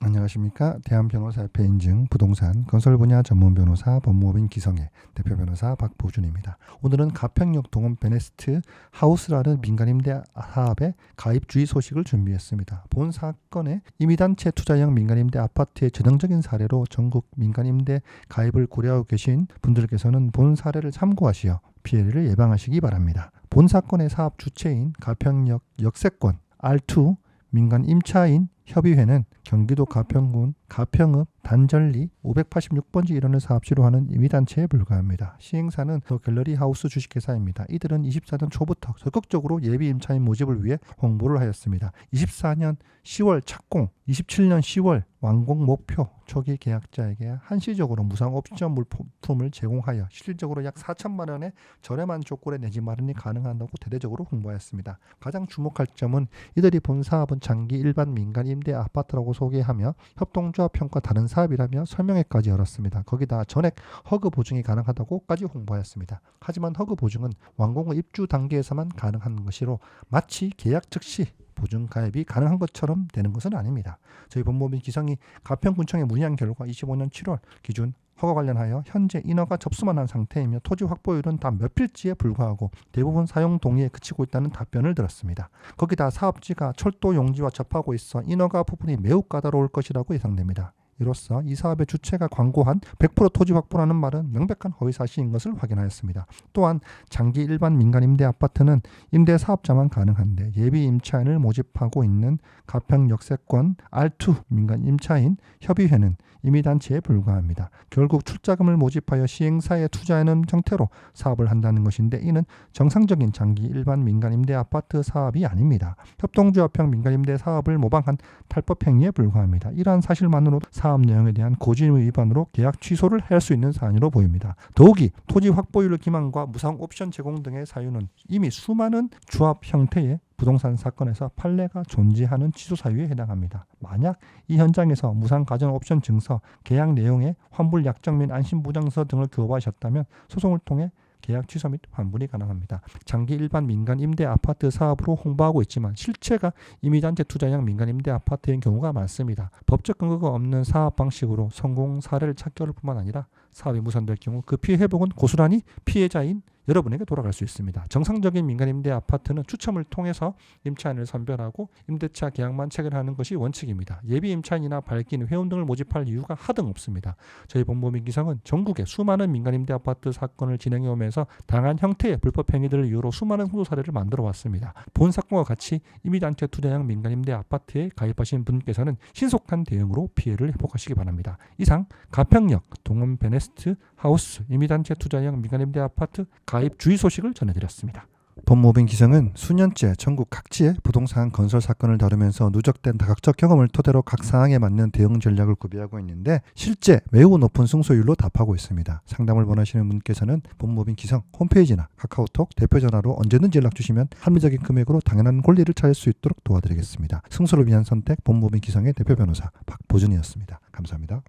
안녕하십니까. 대한변호사협회 인증 부동산 건설 분야 전문 변호사 법무법인 기성의 대표 변호사 박보준입니다. 오늘은 가평역 동원 베네스트 하우스라는 민간임대 사업의 가입 주의 소식을 준비했습니다. 본 사건의 임의단체 투자형 민간임대 아파트의 전형적인 사례로 전국 민간임대 가입을 고려하고 계신 분들께서는 본 사례를 참고하시어 피해를 예방하시기 바랍니다. 본 사건의 사업 주체인 가평역 역세권 R2 민간 임차인 협의회는 경기도 가평군 가평읍 단전리 586번지 일원을 사업지로 하는 임의단체에 불과합니다. 시행사는 더 갤러리 하우스 주식회사입니다. 이들은 24년 초부터 적극적으로 예비 임차인 모집을 위해 홍보를 하였습니다. 24년 10월 착공, 27년 10월 완공 목표, 초기 계약자에게 한시적으로 무상 옵션 물품을 제공하여 실질적으로 약 4천만 원의 저렴한 조건에 내지 마련이 가능하다고 대대적으로 홍보하였습니다. 가장 주목할 점은 이들이 본 사업은 장기 일반 민간 임대 아파트라고 소개하며 협동조합형과 다른 사업이라며 설명회까지 열었습니다. 거기다 전액 허그 보증이 가능하다고까지 홍보하였습니다. 하지만 허그 보증은 완공 후 입주 단계에서만 가능한 것이로 마치 계약 즉시 보증 가입이 가능한 것처럼 되는 것은 아닙니다. 저희 법무법인 기성이 가평군청에 문의한 결과 25년 7월 기준 허가 관련하여 현재 인허가 접수만 한 상태이며 토지 확보율은 다 몇 필지에 불과하고 대부분 사용 동의에 그치고 있다는 답변을 들었습니다. 거기다 사업지가 철도 용지와 접하고 있어 인허가 부분이 매우 까다로울 것이라고 예상됩니다. 이로써 이 사업의 주체가 광고한 100% 토지 확보라는 말은 명백한 허위사실인 것을 확인하였습니다. 또한 장기 일반 민간 임대 아파트는 임대 사업자만 가능한데 예비 임차인을 모집하고 있는 가평 역세권 R2 민간 임차인 협의회는 임의단체에 불과합니다. 결국 출자금을 모집하여 시행사에 투자하는 형태로 사업을 한다는 것인데 이는 정상적인 장기 일반 민간 임대 아파트 사업이 아닙니다. 협동조합형 민간 임대 사업을 모방한 탈법 행위에 불과합니다. 이러한 사실만으로도 사업 내용에 대한 고지의 위반으로 계약 취소를 할 수 있는 사안으로 보입니다. 더욱이 토지 확보율 기만과 무상 옵션 제공 등의 사유는 이미 수많은 조합 형태의 부동산 사건에서 판례가 존재하는 취소 사유에 해당합니다. 만약 이 현장에서 무상 가전 옵션 증서, 계약 내용에 환불 약정 및 안심보장서 등을 교부하셨다면 소송을 통해 계약 취소 및 환불이 가능합니다. 장기 일반 민간 임대 아파트 사업으로 홍보하고 있지만 실체가 임의단체 투자형 민간 임대 아파트인 경우가 많습니다. 법적 근거가 없는 사업 방식으로 성공 사례를 찾기 어려울 뿐만 아니라 사업이 무산될 경우 그 피해 회복은 고스란히 피해자인 여러분에게 돌아갈 수 있습니다. 정상적인 민간 임대 아파트는 추첨을 통해서 임차인을 선별하고 임대차 계약만 체결하는 것이 원칙입니다. 예비 임차인이나 발기인 회원 등을 모집할 이유가 하등 없습니다. 저희 법무법인 기성은 전국에 수많은 민간 임대 아파트 사건을 진행해 오면서 다양한 형태의 불법 행위들을 이유로 수많은 승소 사례를 만들어 왔습니다. 본 사건과 같이 임의단체 투자형 민간 임대 아파트에 가입하신 분께서는 신속한 대응으로 피해를 회복하시기 바랍니다. 이상 가평역 동원 베네스트 하우스 임의단체 투자형 민간 임대 아파트 가입 주의 소식을 전해드렸습니다. 법무법인 기성은 수년째 전국 각지의 부동산 건설 사건을 다루면서 누적된 다각적 경험을 토대로 각 사항에 맞는 대응 전략을 구비하고 있는데 실제 매우 높은 승소율로 답하고 있습니다. 상담을 원하시는 분께서는 법무법인 기성 홈페이지나 카카오톡 대표 전화로 언제든지 연락 주시면 합리적인 금액으로 당연한 권리를 찾을 수 있도록 도와드리겠습니다. 승소를 위한 선택 법무법인 기성의 대표 변호사 박보준이었습니다. 감사합니다.